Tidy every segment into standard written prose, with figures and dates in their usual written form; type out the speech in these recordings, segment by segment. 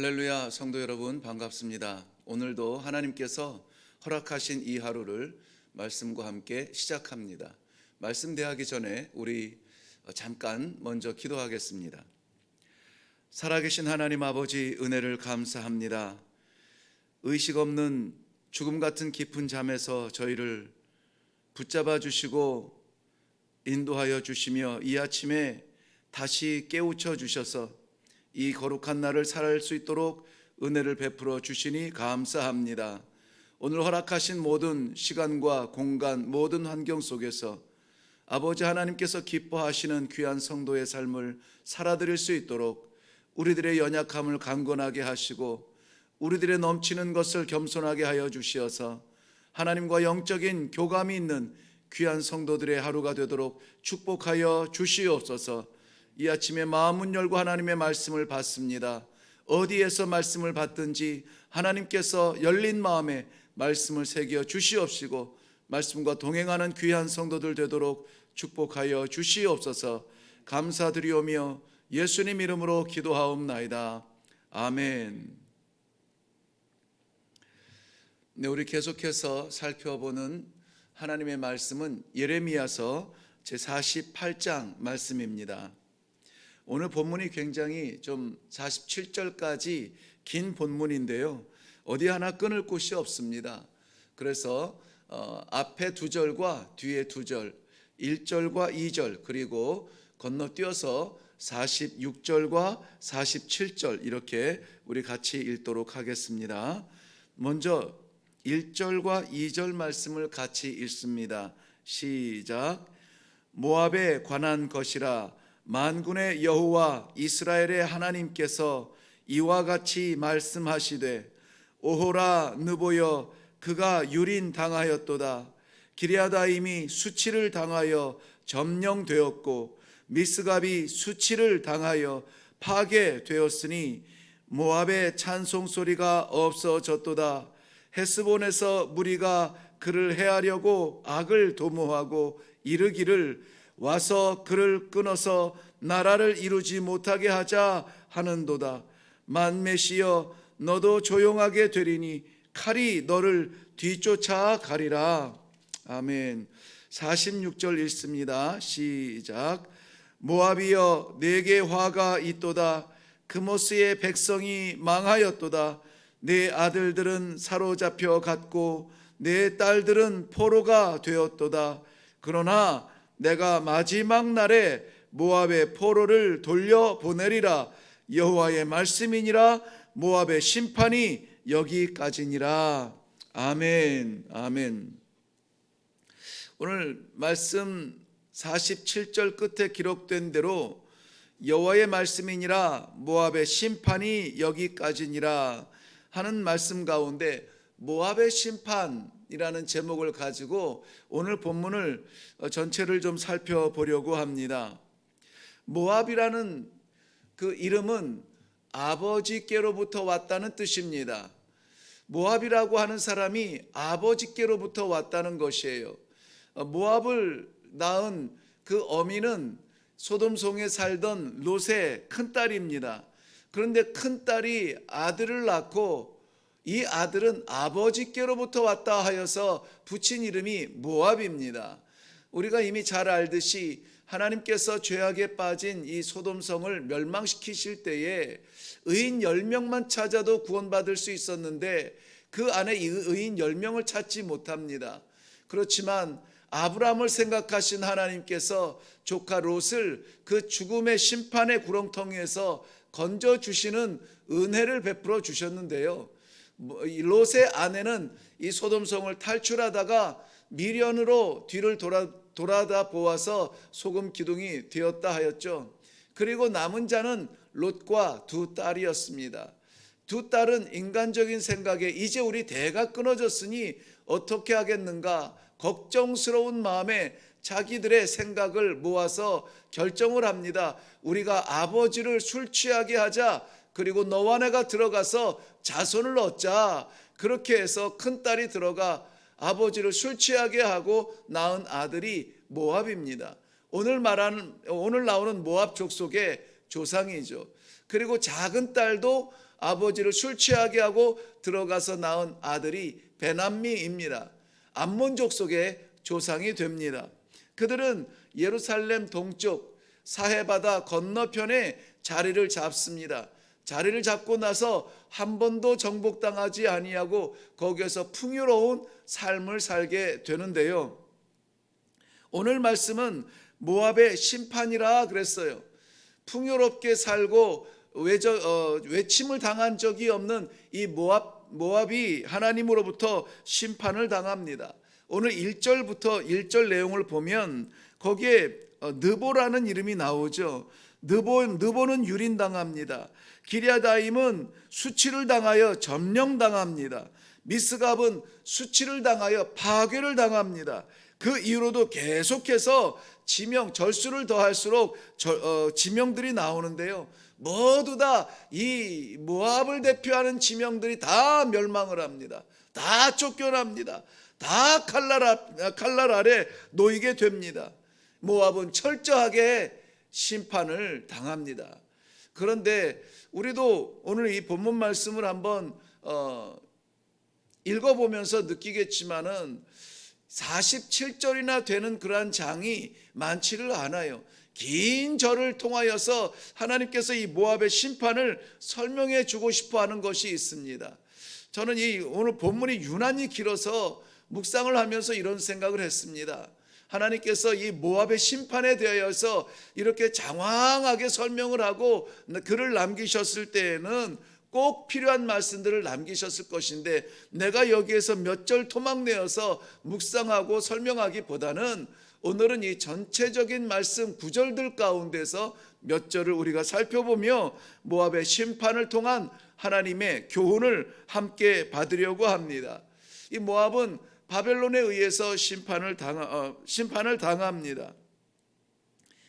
할렐루야, 성도 여러분 반갑습니다. 오늘도 하나님께서 허락하신 이 하루를 말씀과 함께 시작합니다. 말씀 대하기 전에 우리 잠깐 먼저 기도하겠습니다. 살아계신 하나님 아버지, 은혜를 감사합니다. 의식 없는 죽음 같은 깊은 잠에서 저희를 붙잡아 주시고 인도하여 주시며 이 아침에 다시 깨우쳐 주셔서 이 거룩한 날을 살 수 있도록 은혜를 베풀어 주시니 감사합니다. 오늘 허락하신 모든 시간과 공간, 모든 환경 속에서 아버지 하나님께서 기뻐하시는 귀한 성도의 삶을 살아드릴 수 있도록 우리들의 연약함을 강건하게 하시고 우리들의 넘치는 것을 겸손하게 하여 주시어서 하나님과 영적인 교감이 있는 귀한 성도들의 하루가 되도록 축복하여 주시옵소서. 이 아침에 마음문 열고 하나님의 말씀을 받습니다. 어디에서 말씀을 받든지 하나님께서 열린 마음에 말씀을 새겨 주시옵시고 말씀과 동행하는 귀한 성도들 되도록 축복하여 주시옵소서. 감사드리오며 예수님 이름으로 기도하옵나이다. 아멘. 네, 우리 계속해서 살펴보는 하나님의 말씀은 예레미야서 제48장 말씀입니다. 오늘 본문이 굉장히 좀 47절까지 긴 본문인데요, 어디 하나 끊을 곳이 없습니다. 그래서 앞에 두 절과 뒤에 두 절, 1절과 2절, 그리고 건너뛰어서 46절과 47절 이렇게 우리 같이 읽도록 하겠습니다. 먼저 1절과 2절 말씀을 같이 읽습니다. 시작. 모압에 관한 것이라 만군의 여호와 이스라엘의 하나님께서 이와 같이 말씀하시되 오호라 느보여 그가 유린당하였도다. 기럇아임이 수치를 당하여 점령되었고 미스갑이 수치를 당하여 파괴되었으니 모압의 찬송소리가 없어졌도다. 헤스본에서 무리가 그를 해하려고 악을 도모하고 이르기를 와서 그를 끊어서 나라를 이루지 못하게 하자 하는도다. 만메시여 너도 조용하게 되리니 칼이 너를 뒤쫓아 가리라. 아멘. 46절 읽습니다. 시작. 모압이여 내게 화가 있도다. 그모스의 백성이 망하였도다. 내 아들들은 사로잡혀 갔고 내 딸들은 포로가 되었도다. 그러나 내가 마지막 날에 모압의 포로를 돌려보내리라. 여호와의 말씀이니라. 모압의 심판이 여기까지니라. 아멘. 아멘. 오늘 말씀 47절 끝에 기록된 대로 여호와의 말씀이니라 모압의 심판이 여기까지니라 하는 말씀 가운데 모압의 심판이라는 제목을 가지고 오늘 본문을 전체를 좀 살펴보려고 합니다. 모압이라는 그 이름은 아버지께로부터 왔다는 뜻입니다. 모압이라고 하는 사람이 아버지께로부터 왔다는 것이에요. 모압을 낳은 그 어미는 소돔성에 살던 롯의 큰딸입니다. 그런데 큰딸이 아들을 낳고 이 아들은 아버지께로부터 왔다 하여서 붙인 이름이 모압입니다. 우리가 이미 잘 알듯이 하나님께서 죄악에 빠진 이 소돔성을 멸망시키실 때에 의인 10명만 찾아도 구원받을 수 있었는데 그 안에 이 의인 10명을 찾지 못합니다. 그렇지만 아브라함을 생각하신 하나님께서 조카 롯을 그 죽음의 심판의 구렁텅이에서 건져주시는 은혜를 베풀어 주셨는데요, 롯의 아내는 이 소돔성을 탈출하다가 미련으로 뒤를 돌아다 보아서 소금 기둥이 되었다 하였죠. 그리고 남은 자는 롯과 두 딸이었습니다. 두 딸은 인간적인 생각에 이제 우리 대가 끊어졌으니 어떻게 하겠는가 걱정스러운 마음에 자기들의 생각을 모아서 결정을 합니다. 우리가 아버지를 술 취하게 하자. 그리고 너와 내가 들어가서 자손을 얻자. 그렇게 해서 큰딸이 들어가 아버지를 술 취하게 하고 낳은 아들이 모압입니다. 오늘 나오는 모압 족속의 조상이죠. 그리고 작은 딸도 아버지를 술 취하게 하고 들어가서 낳은 아들이 베남미입니다. 암몬 족속의 조상이 됩니다. 그들은 예루살렘 동쪽 사해바다 건너편에 자리를 잡습니다. 자리를 잡고 나서 한 번도 정복당하지 아니하고 거기에서 풍요로운 삶을 살게 되는데요. 오늘 말씀은 모압의 심판이라 그랬어요. 풍요롭게 살고 외침을 당한 적이 없는 이 모압이 하나님으로부터 심판을 당합니다. 오늘 1절부터 1절 내용을 보면 거기에 느보라는 이름이 나오죠. 느보는 유린당합니다. 기럇아임은 수치를 당하여 점령당합니다. 미스갑은 수치를 당하여 파괴를 당합니다. 그 이후로도 계속해서 지명, 절수를 더할수록 지명들이 나오는데요. 모두 다 이 모압을 대표하는 지명들이 다 멸망을 합니다. 다 쫓겨납니다. 다 칼날 아래 놓이게 됩니다. 모압은 철저하게 심판을 당합니다. 그런데 우리도 오늘 이 본문 말씀을 한번 읽어보면서 느끼겠지만은 47절이나 되는 그러한 장이 많지를 않아요. 긴 절을 통하여서 하나님께서 이 모압의 심판을 설명해 주고 싶어 하는 것이 있습니다. 저는 이 오늘 본문이 유난히 길어서 묵상을 하면서 이런 생각을 했습니다. 하나님께서 이 모압의 심판에 대하여서 이렇게 장황하게 설명을 하고 글을 남기셨을 때에는 꼭 필요한 말씀들을 남기셨을 것인데 내가 여기에서 몇 절 토막내어서 묵상하고 설명하기보다는 오늘은 이 전체적인 말씀 구절들 가운데서 몇 절을 우리가 살펴보며 모압의 심판을 통한 하나님의 교훈을 함께 받으려고 합니다. 이 모압은 바벨론에 의해서 심판을 당합니다.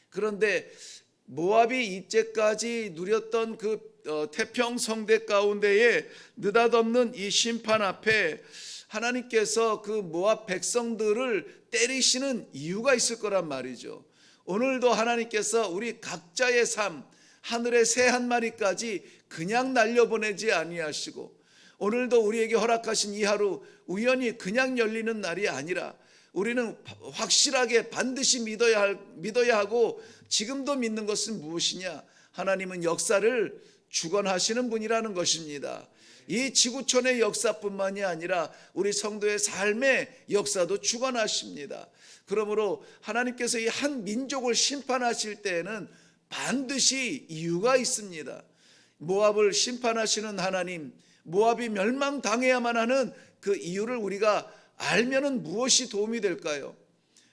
그런데 모압이 이제까지 누렸던 그 태평성대 가운데에 느닷없는 이 심판 앞에 하나님께서 그 모압 백성들을 때리시는 이유가 있을 거란 말이죠. 오늘도 하나님께서 우리 각자의 삶, 하늘의 새 한 마리까지 그냥 날려보내지 아니하시고 오늘도 우리에게 허락하신 이 하루 우연히 그냥 열리는 날이 아니라 우리는 확실하게 반드시 믿어야 하고 지금도 믿는 것은 무엇이냐? 하나님은 역사를 주관하시는 분이라는 것입니다. 이 지구촌의 역사뿐만이 아니라 우리 성도의 삶의 역사도 주관하십니다. 그러므로 하나님께서 이 한 민족을 심판하실 때에는 반드시 이유가 있습니다. 모압을 심판하시는 하나님, 모압이 멸망당해야만 하는 그 이유를 우리가 알면은 무엇이 도움이 될까요?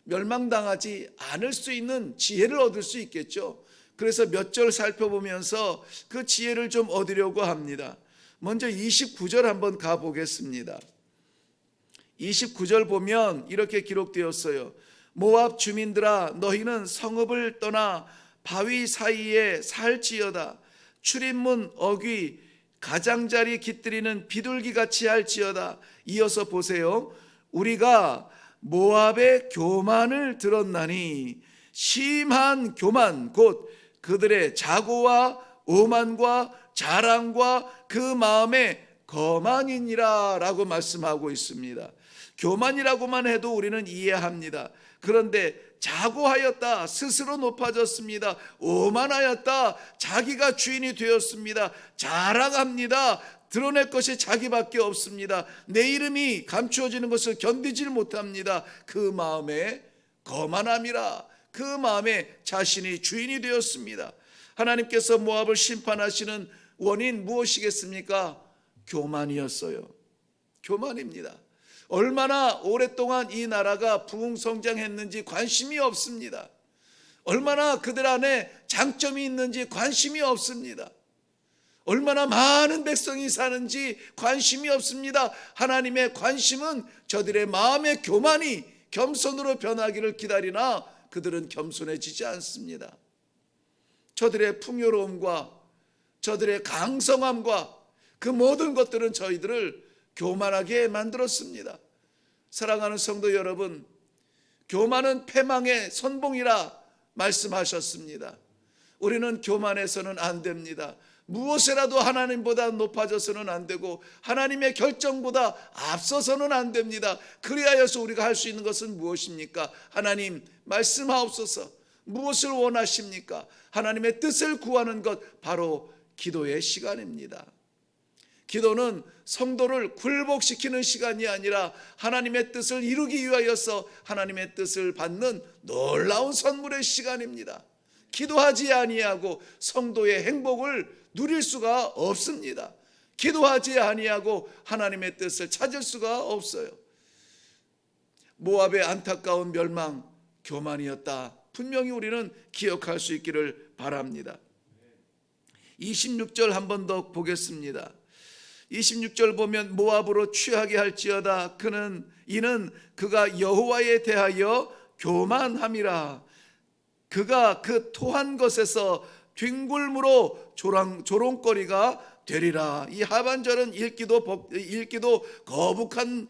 멸망당하지 않을 수 있는 지혜를 얻을 수 있겠죠. 그래서 몇 절 살펴보면서 그 지혜를 좀 얻으려고 합니다. 먼저 29절 한번 가보겠습니다. 29절 보면 이렇게 기록되었어요. 모압 주민들아 너희는 성읍을 떠나 바위 사이에 살지어다. 출입문 어귀 가장자리 깃들이는 비둘기같이 할지어다. 이어서 보세요. 우리가 모압의 교만을 들었나니 심한 교만 곧 그들의 자고와 오만과 자랑과 그 마음의 거만이니라 라고 말씀하고 있습니다. 교만이라고만 해도 우리는 이해합니다. 그런데 자고하였다, 스스로 높아졌습니다. 오만하였다, 자기가 주인이 되었습니다. 자랑합니다, 드러낼 것이 자기밖에 없습니다. 내 이름이 감추어지는 것을 견디질 못합니다. 그 마음에 거만함이라, 그 마음에 자신이 주인이 되었습니다. 하나님께서 모압을 심판하시는 원인 무엇이겠습니까? 교만이었어요. 교만입니다. 얼마나 오랫동안 이 나라가 부흥성장했는지 관심이 없습니다. 얼마나 그들 안에 장점이 있는지 관심이 없습니다. 얼마나 많은 백성이 사는지 관심이 없습니다. 하나님의 관심은 저들의 마음의 교만이 겸손으로 변하기를 기다리나 그들은 겸손해지지 않습니다. 저들의 풍요로움과 저들의 강성함과 그 모든 것들은 저희들을 교만하게 만들었습니다. 사랑하는 성도 여러분, 교만은 패망의 선봉이라 말씀하셨습니다. 우리는 교만해서는 안 됩니다. 무엇이라도 하나님보다 높아져서는 안 되고 하나님의 결정보다 앞서서는 안 됩니다. 그리하여서 우리가 할 수 있는 것은 무엇입니까? 하나님 말씀하옵소서. 무엇을 원하십니까? 하나님의 뜻을 구하는 것, 바로 기도의 시간입니다. 기도는 성도를 굴복시키는 시간이 아니라 하나님의 뜻을 이루기 위하여서 하나님의 뜻을 받는 놀라운 선물의 시간입니다. 기도하지 아니하고 성도의 행복을 누릴 수가 없습니다. 기도하지 아니하고 하나님의 뜻을 찾을 수가 없어요. 모압의 안타까운 멸망, 교만이었다. 분명히 우리는 기억할 수 있기를 바랍니다. 26절 한 번 더 보겠습니다. 26절 보면 모압으로 취하게 할지어다. 이는 그가 여호와에 대하여 교만함이라. 그가 그 토한 것에서 뒹굴므로 조롱거리가 되리라. 이 하반절은 읽기도 거북한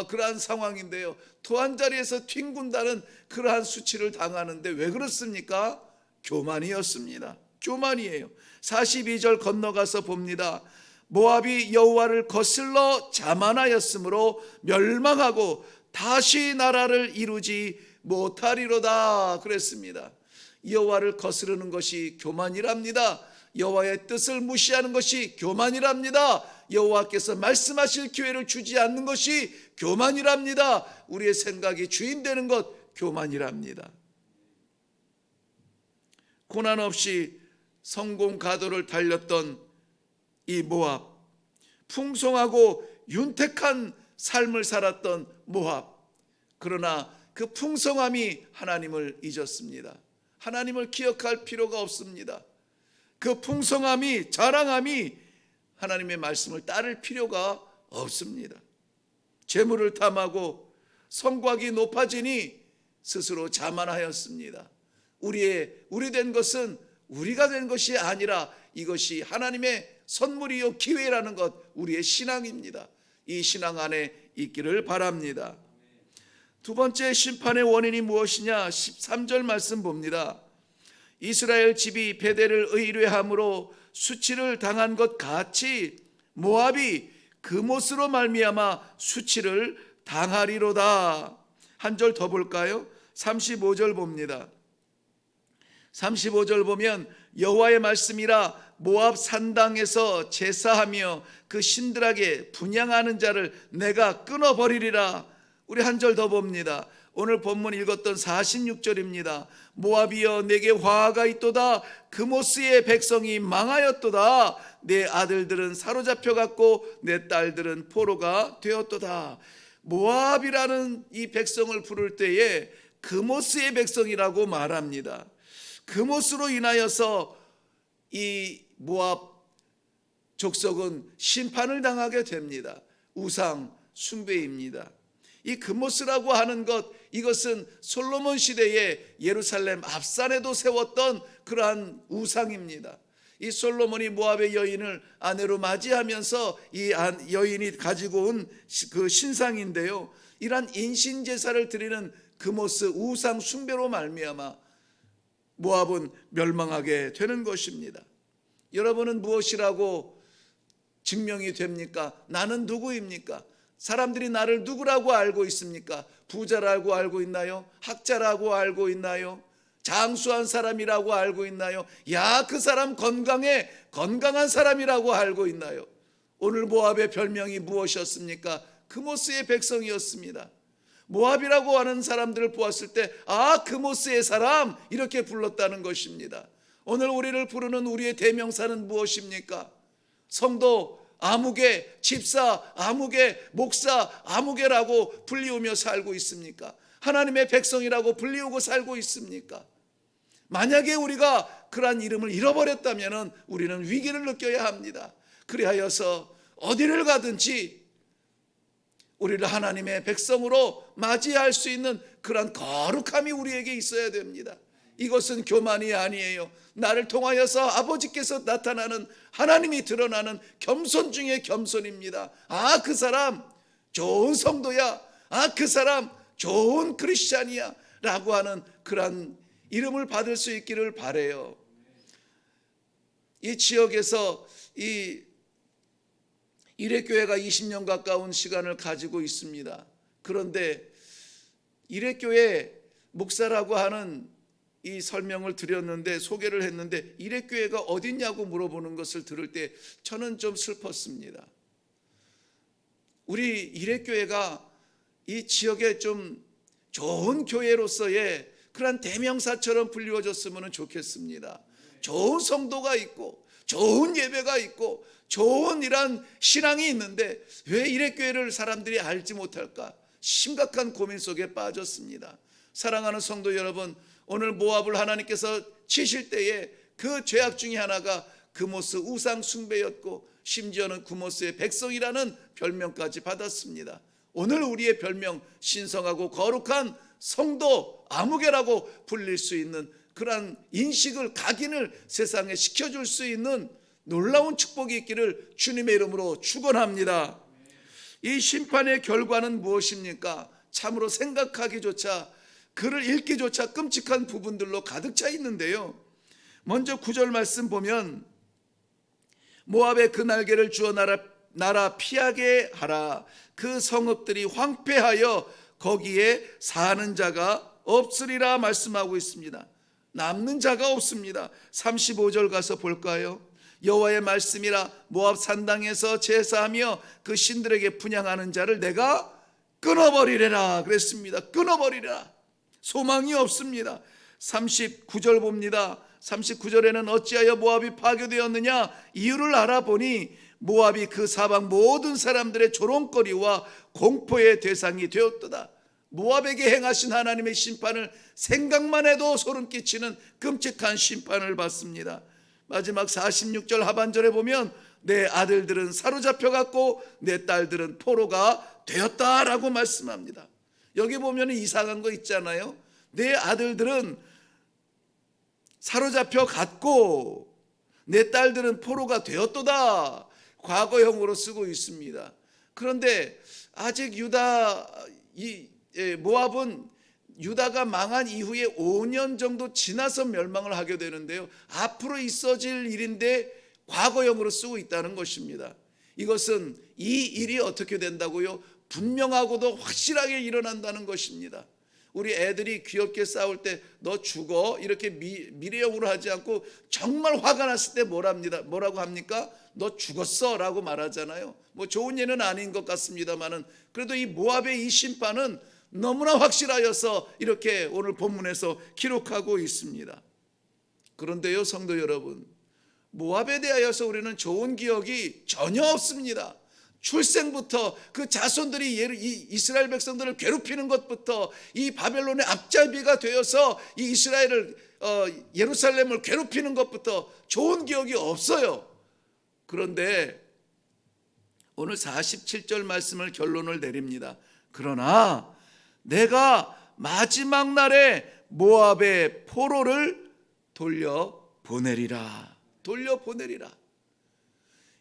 그러한 상황인데요. 토한 자리에서 뒹군다는 그러한 수치를 당하는데 왜 그렇습니까? 교만이었습니다. 교만이에요. 42절 건너가서 봅니다. 모압이 여호와를 거슬러 자만하였으므로 멸망하고 다시 나라를 이루지 못하리로다 그랬습니다. 여호와를 거스르는 것이 교만이랍니다. 여호와의 뜻을 무시하는 것이 교만이랍니다. 여호와께서 말씀하실 기회를 주지 않는 것이 교만이랍니다. 우리의 생각이 주인 되는 것, 교만이랍니다. 고난 없이 성공 가도를 달렸던 이 모압, 풍성하고 윤택한 삶을 살았던 모압, 그러나 그 풍성함이 하나님을 잊었습니다. 하나님을 기억할 필요가 없습니다. 그 풍성함이, 자랑함이 하나님의 말씀을 따를 필요가 없습니다. 재물을 탐하고 성곽이 높아지니 스스로 자만하였습니다. 우리 된 것은 우리가 된 것이 아니라 이것이 하나님의 선물이요 기회라는 것, 우리의 신앙입니다. 이 신앙 안에 있기를 바랍니다. 두 번째 심판의 원인이 무엇이냐? 13절 말씀 봅니다. 이스라엘 집이 베델을 의뢰함으로 수치를 당한 것 같이 모압이 그못으로 말미암아 수치를 당하리로다. 한 절 더 볼까요? 35절 봅니다. 35절 보면 여호와의 말씀이라 모압 산당에서 제사하며 그 신들에게 분향하는 자를 내가 끊어버리리라. 우리 한 절 더 봅니다. 오늘 본문 읽었던 46절입니다. 모압이여 내게 화가 있도다. 그모스의 백성이 망하였도다. 내 아들들은 사로잡혀갔고 내 딸들은 포로가 되었도다. 모압이라는 이 백성을 부를 때에 그모스의 백성이라고 말합니다. 그모스로 인하여서 이 모압 족속은 심판을 당하게 됩니다. 우상 숭배입니다. 이 그모스라고 하는 것, 이것은 솔로몬 시대에 예루살렘 앞산에도 세웠던 그러한 우상입니다. 이 솔로몬이 모압의 여인을 아내로 맞이하면서 이 여인이 가지고 온 그 신상인데요, 이러한 인신 제사를 드리는 그모스 우상 숭배로 말미암아 모압은 멸망하게 되는 것입니다. 여러분은 무엇이라고 증명이 됩니까? 나는 누구입니까? 사람들이 나를 누구라고 알고 있습니까? 부자라고 알고 있나요? 학자라고 알고 있나요? 장수한 사람이라고 알고 있나요? 야, 그 사람 건강해, 건강한 사람이라고 알고 있나요? 오늘 모압의 별명이 무엇이었습니까? 그모스의 백성이었습니다. 모압이라고 하는 사람들을 보았을 때 그모스의 사람, 이렇게 불렀다는 것입니다. 오늘 우리를 부르는 우리의 대명사는 무엇입니까? 성도 아무개, 집사 아무개, 목사 아무개라고 불리우며 살고 있습니까? 하나님의 백성이라고 불리우고 살고 있습니까? 만약에 우리가 그러한 이름을 잃어버렸다면 우리는 위기를 느껴야 합니다. 그리하여서 어디를 가든지 우리를 하나님의 백성으로 맞이할 수 있는 그런 거룩함이 우리에게 있어야 됩니다. 이것은 교만이 아니에요. 나를 통하여서 아버지께서 나타나는, 하나님이 드러나는 겸손 중에 겸손입니다. 그 사람 좋은 성도야, 그 사람 좋은 크리스찬이야 라고 하는 그런 이름을 받을 수 있기를 바라요. 이 지역에서 이 일회교회가 20년 가까운 시간을 가지고 있습니다. 그런데 일회교회 목사라고 하는 이 설명을 드렸는데, 소개를 했는데, 일회교회가 어딨냐고 물어보는 것을 들을 때 저는 좀 슬펐습니다. 우리 일회교회가 이 지역에 좀 좋은 교회로서의 그런 대명사처럼 불리워졌으면 좋겠습니다. 좋은 성도가 있고 좋은 예배가 있고 좋은 이런 신앙이 있는데 왜 일회교회를 사람들이 알지 못할까? 심각한 고민 속에 빠졌습니다. 사랑하는 성도 여러분, 오늘 모압을 하나님께서 치실 때에 그 죄악 중에 하나가 그모스 우상 숭배였고, 심지어는 그모스의 백성이라는 별명까지 받았습니다. 오늘 우리의 별명, 신성하고 거룩한 성도 아무개라고 불릴 수 있는 그러한 인식을, 각인을 세상에 시켜줄 수 있는 놀라운 축복이 있기를 주님의 이름으로 축원합니다. 이 심판의 결과는 무엇입니까? 참으로 생각하기조차, 글을 읽기조차 끔찍한 부분들로 가득 차 있는데요. 먼저 9절 말씀 보면, 모압의 그 날개를 주어 나라 피하게 하라. 그 성읍들이 황폐하여 거기에 사는 자가 없으리라 말씀하고 있습니다. 남는 자가 없습니다. 35절 가서 볼까요? 여호와의 말씀이라, 모압 산당에서 제사하며 그 신들에게 분향하는 자를 내가 끊어버리리라 그랬습니다. 끊어버리리라. 소망이 없습니다. 39절 봅니다. 39절에는 어찌하여 모압이 파괴되었느냐? 이유를 알아보니 모압이 그 사방 모든 사람들의 조롱거리와 공포의 대상이 되었도다. 모압에게 행하신 하나님의 심판을 생각만 해도 소름 끼치는 끔찍한 심판을 받습니다. 마지막 46절 하반절에 보면, 내 아들들은 사로잡혀갔고 내 딸들은 포로가 되었다라고 말씀합니다. 여기 보면 이상한 거 있잖아요. 내 아들들은 사로잡혀갔고 내 딸들은 포로가 되었도다. 과거형으로 쓰고 있습니다. 그런데 아직 모압은 유다가 망한 이후에 5년 정도 지나서 멸망을 하게 되는데요, 앞으로 있어질 일인데 과거형으로 쓰고 있다는 것입니다. 이것은 이 일이 어떻게 된다고요? 분명하고도 확실하게 일어난다는 것입니다. 우리 애들이 귀엽게 싸울 때 너 죽어 이렇게 미래형으로 하지 않고, 정말 화가 났을 때 뭐라고 합니까? 너 죽었어 라고 말하잖아요. 뭐 좋은 예는 아닌 것 같습니다만은, 그래도 이 모압의 이 심판은 너무나 확실하여서 이렇게 오늘 본문에서 기록하고 있습니다. 그런데요, 성도 여러분, 모압에 대하여서 우리는 좋은 기억이 전혀 없습니다. 출생부터 그 자손들이 이 이스라엘 백성들을 괴롭히는 것부터, 이 바벨론의 앞잡이가 되어서 이 이스라엘을 예루살렘을 괴롭히는 것부터 좋은 기억이 없어요. 그런데 오늘 47절 말씀을 결론을 내립니다. 그러나 내가 마지막 날에 모압의 포로를 돌려보내리라.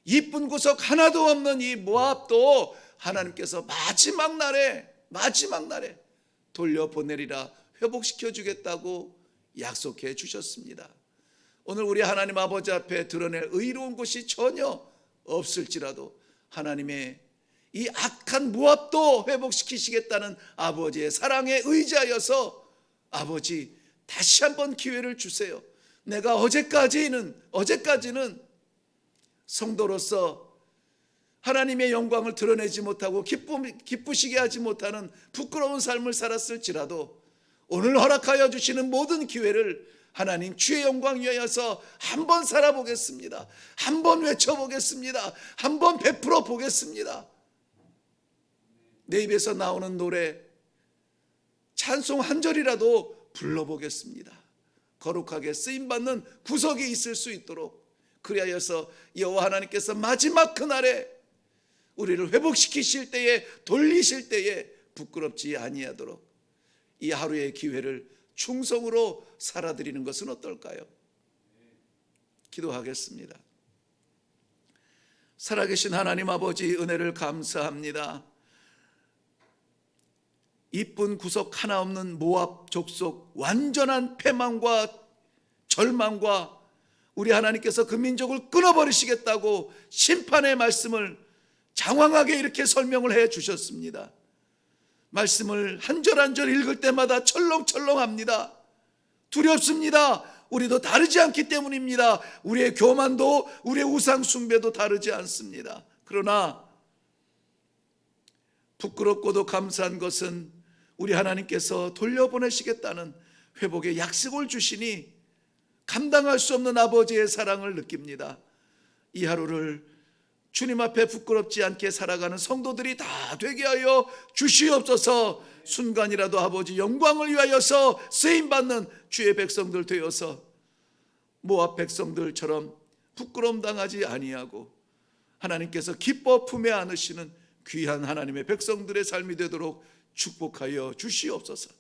이쁜 구석 하나도 없는 이 모압도 하나님께서 마지막 날에 돌려보내리라, 회복시켜 주겠다고 약속해 주셨습니다. 오늘 우리 하나님 아버지 앞에 드러낼 의로운 것이 전혀 없을지라도 하나님의 이 악한 모압도 회복시키시겠다는 아버지의 사랑에 의지하여서, 아버지 다시 한번 기회를 주세요. 내가 어제까지는 성도로서 하나님의 영광을 드러내지 못하고 기쁘시게 하지 못하는 부끄러운 삶을 살았을지라도, 오늘 허락하여 주시는 모든 기회를 하나님 주의 영광 위하여서 한번 살아보겠습니다. 한번 외쳐보겠습니다. 한번 베풀어 보겠습니다. 내 입에서 나오는 노래, 찬송 한 절이라도 불러보겠습니다. 거룩하게 쓰임받는 구석이 있을 수 있도록, 그리하여서 여호와 하나님께서 마지막 그날에 우리를 회복시키실 때에, 돌리실 때에 부끄럽지 아니하도록 이 하루의 기회를 충성으로 살아드리는 것은 어떨까요? 기도하겠습니다. 살아계신 하나님 아버지, 은혜를 감사합니다. 이쁜 구석 하나 없는 모압 족속, 완전한 패망과 절망과 우리 하나님께서 그 민족을 끊어버리시겠다고 심판의 말씀을 장황하게 이렇게 설명을 해 주셨습니다. 말씀을 한 절 한 절 읽을 때마다 철렁철렁합니다. 두렵습니다. 우리도 다르지 않기 때문입니다. 우리의 교만도 우리의 우상 숭배도 다르지 않습니다. 그러나 부끄럽고도 감사한 것은 우리 하나님께서 돌려보내시겠다는 회복의 약속을 주시니 감당할 수 없는 아버지의 사랑을 느낍니다. 이 하루를 주님 앞에 부끄럽지 않게 살아가는 성도들이 다 되게 하여 주시옵소서. 순간이라도 아버지 영광을 위하여서 쓰임받는 주의 백성들 되어서 모압 백성들처럼 부끄러움 당하지 아니하고 하나님께서 기뻐 품에 안으시는 귀한 하나님의 백성들의 삶이 되도록 축복하여 주시옵소서.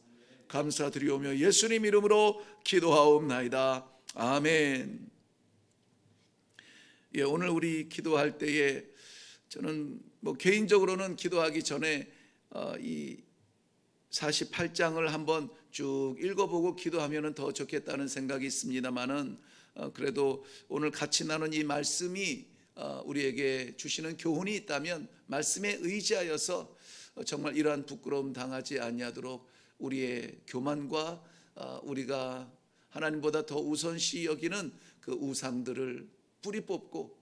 감사드리오며 예수님 이름으로 기도하옵나이다. 아멘. 예, 오늘 우리 기도할 때에 저는 개인적으로는 기도하기 전에 이 48장을 한번 쭉 읽어보고 기도하면 더 좋겠다는 생각이 있습니다만은 그래도 오늘 같이 나눈 이 말씀이 우리에게 주시는 교훈이 있다면 말씀에 의지하여서 정말 이러한 부끄러움 당하지 아니하도록 우리의 교만과 우리가 하나님보다 더 우선시 여기는 그 우상들을 뿌리 뽑고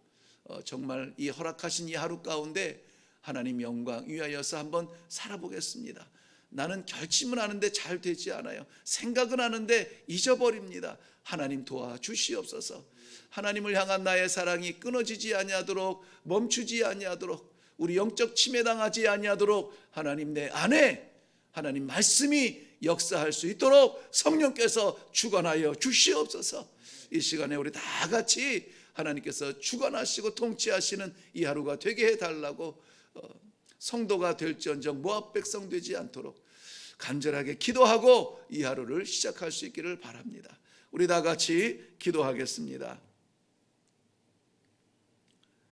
정말 이 허락하신 이 하루 가운데 하나님 영광 위하여서 한번 살아보겠습니다. 나는 결심은 하는데 잘 되지 않아요. 생각은 하는데 잊어버립니다. 하나님 도와주시옵소서. 하나님을 향한 나의 사랑이 끊어지지 아니하도록, 멈추지 아니하도록, 우리 영적 침해당하지 아니하도록 하나님 내 안에 하나님 말씀이 역사할 수 있도록 성령께서 주관하여 주시옵소서. 이 시간에 우리 다 같이 하나님께서 주관하시고 통치하시는 이 하루가 되게 해달라고, 성도가 될지언정 모압 백성 되지 않도록 간절하게 기도하고 이 하루를 시작할 수 있기를 바랍니다. 우리 다 같이 기도하겠습니다.